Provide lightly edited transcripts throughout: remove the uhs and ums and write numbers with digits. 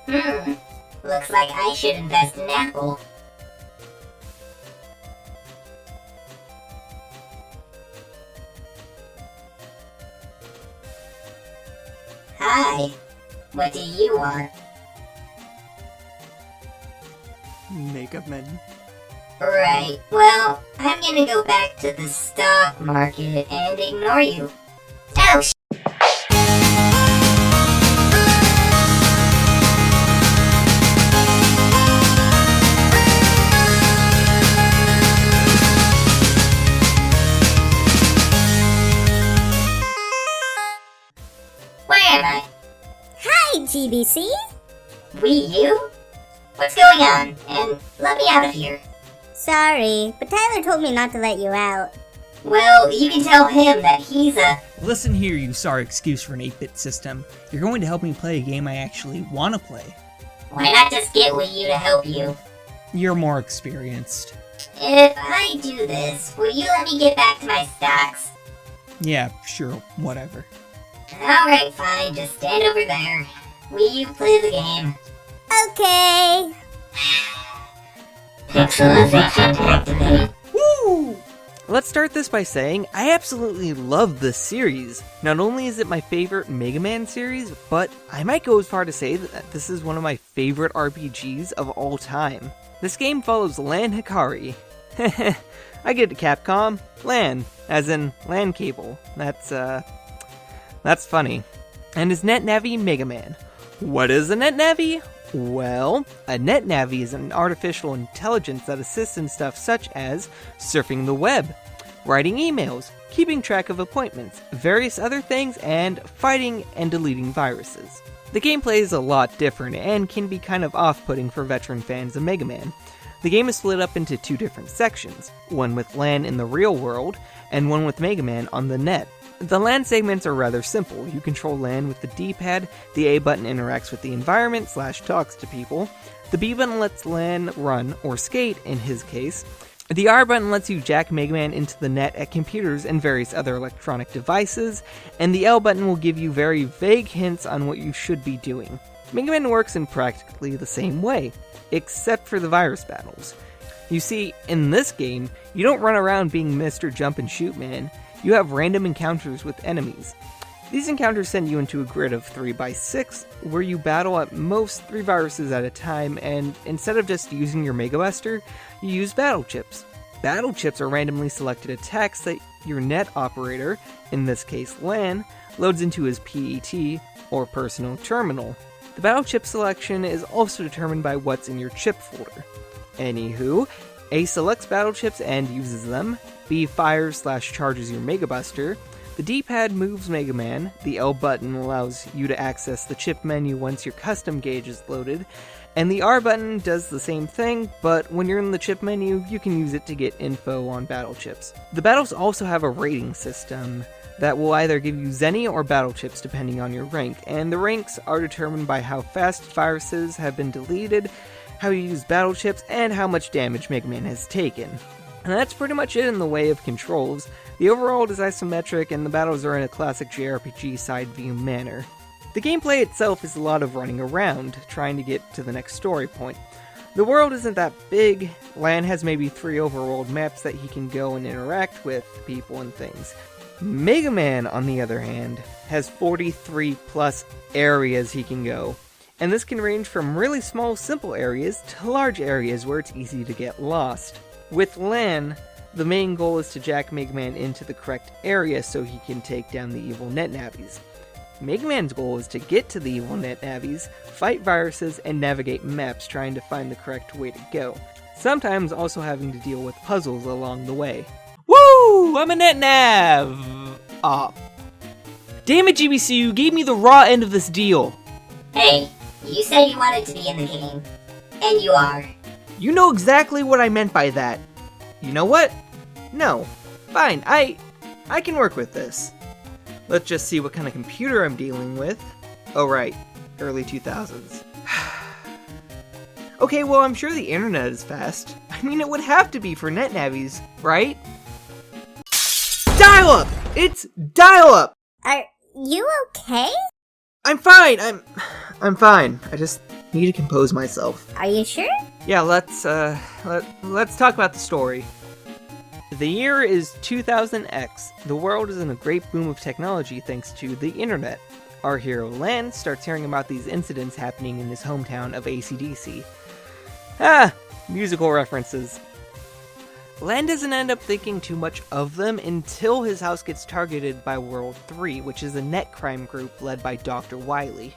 Looks like I should invest in Apple. Hi, what do you want? Mega Men. Right, well, I'm gonna go back to the stock market and ignore you. Oh, where am I? Hi, GBC! You? What's going on? And let me out of here. Sorry, but Tyler told me not to let you out. Well, you can tell him that he's a... Listen here, you sorry excuse for an 8-bit system. You're going to help me play a game I actually want to play. Why not just get Wii U to help you? You're more experienced. If I do this, will you let me get back to my stocks? Yeah, sure, whatever. Alright, fine, just stand over there. Will you play the game? Okay. Pixelization activated. Woo! Let's start this by saying I absolutely love this series. Not only is it my favorite Mega Man series, but I might go as far to say that this is one of my favorite RPGs of all time. This game follows LAN Hikari. I get it, Capcom. LAN, as in LAN cable. That's funny. And his NetNavi Mega Man. What is a NetNavi? Well, a NetNavi is an artificial intelligence that assists in stuff such as surfing the web, writing emails, keeping track of appointments, various other things, and fighting and deleting viruses. The gameplay is a lot different and can be kind of off-putting for veteran fans of Mega Man. The game is split up into two different sections, one with LAN in the real world, and one with Mega Man on the net. The LAN segments are rather simple. You control LAN with the D-pad, the A button interacts with the environment / talks to people, the B button lets LAN run, or skate in his case, the R button lets you jack Mega Man into the net at computers and various other electronic devices, and the L button will give you very vague hints on what you should be doing. Mega Man works in practically the same way, except for the virus battles. You see, in this game, you don't run around being Mr. Jump and Shoot Man. You have random encounters with enemies. These encounters send you into a grid of 3x6, where you battle at most 3 viruses at a time, and instead of just using your Mega Buster, you use battle chips. Battle chips are randomly selected attacks that your net operator, in this case LAN, loads into his PET, or personal terminal. The battle chip selection is also determined by what's in your chip folder. Anywho, A selects battle chips and uses them, B fires / charges your Mega Buster, the D-pad moves Mega Man, the L button allows you to access the chip menu once your custom gauge is loaded, and the R button does the same thing, but when you're in the chip menu, you can use it to get info on battle chips. The battles also have a rating system that will either give you Zenny or battle chips depending on your rank, and the ranks are determined by how fast viruses have been deleted, how you use battle chips, and how much damage Mega Man has taken. And that's pretty much it in the way of controls. The overall is isometric, and the battles are in a classic JRPG side view manner. The gameplay itself is a lot of running around, trying to get to the next story point. The world isn't that big. LAN has maybe 3 overworld maps that he can go and interact with people and things. Mega Man, on the other hand, has 43 plus areas he can go. And this can range from really small, simple areas to large areas where it's easy to get lost. With LAN, the main goal is to jack Mega Man into the correct area so he can take down the evil NetNavis. Mega Man's goal is to get to the evil NetNavis, fight viruses, and navigate maps trying to find the correct way to go. Sometimes also having to deal with puzzles along the way. Woo! I'm a NetNav! Damn it, GBC, you gave me the raw end of this deal! Hey, you said you wanted to be in the game. And you are. You know exactly what I meant by that. You know what? No. Fine, I can work with this. Let's just see what kind of computer I'm dealing with. Oh right, early 2000s. Okay, well I'm sure the internet is fast. I mean, it would have to be for NetNavis, right? Dial-up! It's dial-up! Are you okay? I'm fine, I'm fine. I just Need to compose myself. Are you sure? Yeah, let's talk about the story. The year is 2000X. The world is in a great boom of technology thanks to the internet. Our hero Lan starts hearing about these incidents happening in his hometown of AC/DC. Musical references. Lan doesn't end up thinking too much of them until his house gets targeted by World 3, which is a net crime group led by Dr. Wily.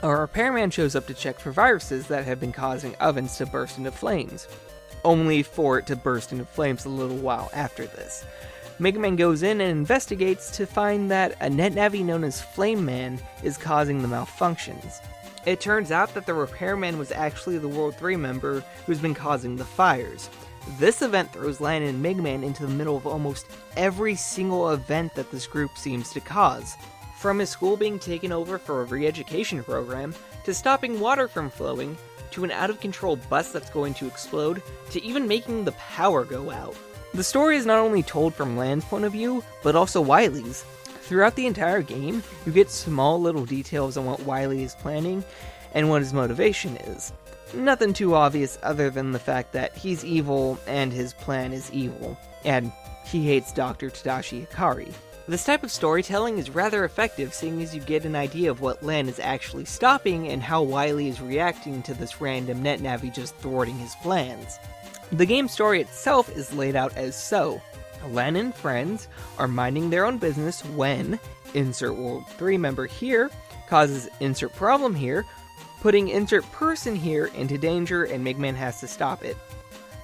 Our repairman shows up to check for viruses that have been causing ovens to burst into flames, only for it to burst into flames a little while after this. Mega Man goes in and investigates to find that a NetNavi known as Flame Man is causing the malfunctions. It turns out that the repairman was actually the World 3 member who's been causing the fires. This event throws Lan and Mega Man into the middle of almost every single event that this group seems to cause. From his school being taken over for a re-education program, to stopping water from flowing, to an out-of-control bus that's going to explode, to even making the power go out. The story is not only told from Lan's point of view, but also Wily's. Throughout the entire game, you get small little details on what Wily is planning and what his motivation is. Nothing too obvious other than the fact that he's evil and his plan is evil, and he hates Dr. Tadashi Ikari. This type of storytelling is rather effective, seeing as you get an idea of what Lan is actually stopping and how Wily is reacting to this random NetNavi just thwarting his plans. The game's story itself is laid out as so. Lan and friends are minding their own business when insert World 3 member here causes insert problem here, putting insert person here into danger, and Mega Man has to stop it.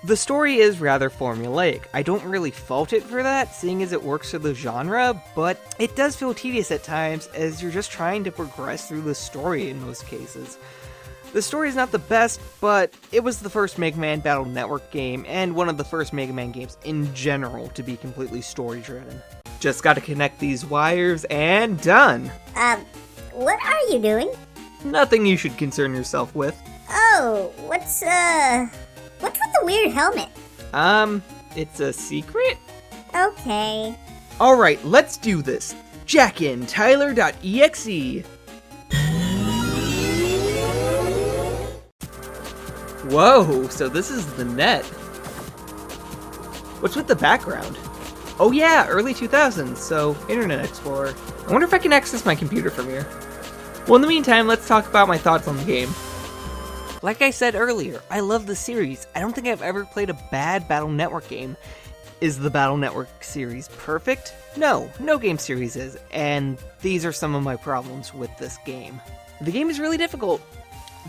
The story is rather formulaic. I don't really fault it for that, seeing as it works for the genre, but it does feel tedious at times as you're just trying to progress through the story in most cases. The story is not the best, but it was the first Mega Man Battle Network game, and one of the first Mega Man games in general to be completely story-driven. Just gotta connect these wires, and done! What are you doing? Nothing you should concern yourself with. Oh, what's with the weird helmet? It's a secret? Okay. Alright, let's do this. GbcTyler.exe. Whoa, so this is the net. What's with the background? Oh yeah, early 2000s, so Internet Explorer. I wonder if I can access my computer from here. Well, in the meantime, let's talk about my thoughts on the game. Like I said earlier, I love the series. I don't think I've ever played a bad Battle Network game. Is the Battle Network series perfect? No, no game series is, and these are some of my problems with this game. The game is really difficult.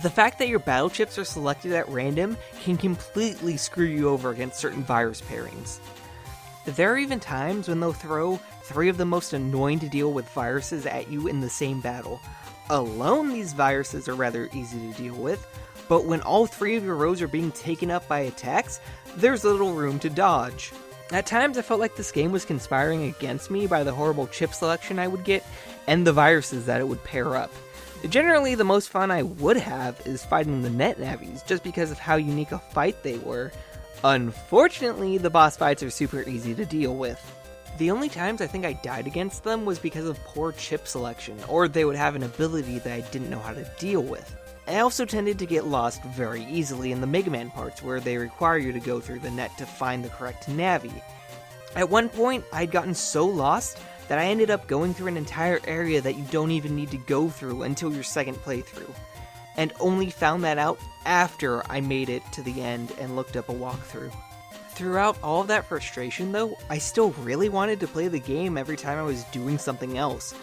The fact that your battle chips are selected at random can completely screw you over against certain virus pairings. There are even times when they'll throw 3 of the most annoying to deal with viruses at you in the same battle. Alone, these viruses are rather easy to deal with, but when all 3 of your rows are being taken up by attacks, there's little room to dodge. At times I felt like this game was conspiring against me by the horrible chip selection I would get, and the viruses that it would pair up. Generally, the most fun I would have is fighting the NetNavis, just because of how unique a fight they were. Unfortunately, the boss fights are super easy to deal with. The only times I think I died against them was because of poor chip selection, or they would have an ability that I didn't know how to deal with. I also tended to get lost very easily in the Mega Man parts, where they require you to go through the net to find the correct Navi. At one point, I'd gotten so lost that I ended up going through an entire area that you don't even need to go through until your second playthrough, and only found that out after I made it to the end and looked up a walkthrough. Throughout all of that frustration though, I still really wanted to play the game every time I was doing something else.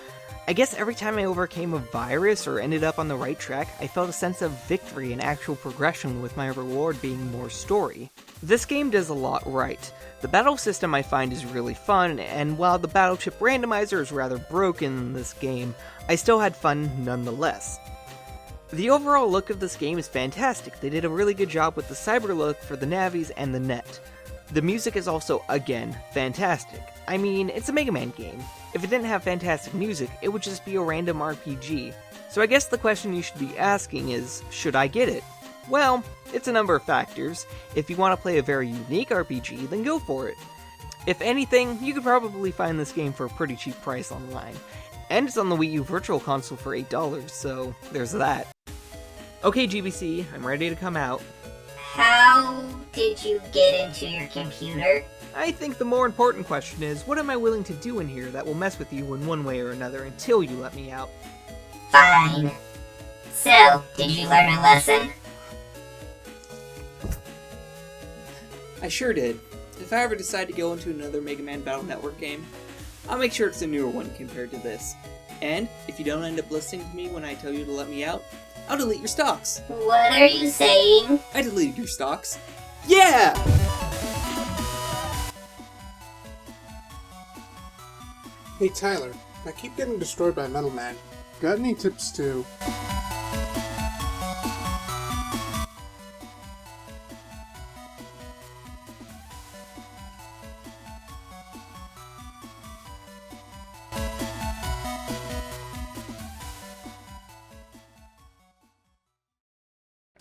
I guess every time I overcame a virus or ended up on the right track, I felt a sense of victory and actual progression, with my reward being more story. This game does a lot right. The battle system I find is really fun, and while the battle chip randomizer is rather broken in this game, I still had fun nonetheless. The overall look of this game is fantastic. They did a really good job with the cyber look for the Navis and the net. The music is also, again, fantastic. I mean, it's a Mega Man game. If it didn't have fantastic music, it would just be a random RPG. So I guess the question you should be asking is, should I get it? Well, it's a number of factors. If you want to play a very unique RPG, then go for it. If anything, you could probably find this game for a pretty cheap price online. And it's on the Wii U Virtual Console for $8, so there's that. Okay, GBC, I'm ready to come out. How did you get into your computer? I think the more important question is, what am I willing to do in here that will mess with you in one way or another until you let me out? Fine. So, did you learn a lesson? I sure did. If I ever decide to go into another Mega Man Battle Network game, I'll make sure it's a newer one compared to this. And if you don't end up listening to me when I tell you to let me out, I'll delete your stocks. What are you saying? I deleted your stocks. Yeah! Hey Tyler, I keep getting destroyed by Metal Man. Got any tips to...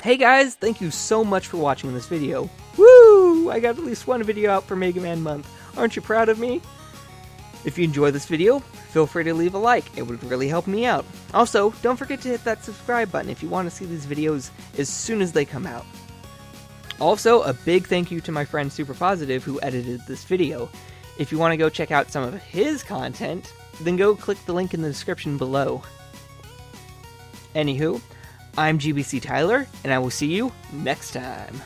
Hey guys, thank you so much for watching this video. Woo! I got at least one video out for Mega Man Month. Aren't you proud of me? If you enjoyed this video, feel free to leave a like. It would really help me out. Also, don't forget to hit that subscribe button if you want to see these videos as soon as they come out. Also, a big thank you to my friend Super Positive who edited this video. If you want to go check out some of his content, then go click the link in the description below. Anywho, I'm GbcTyler, and I will see you next time.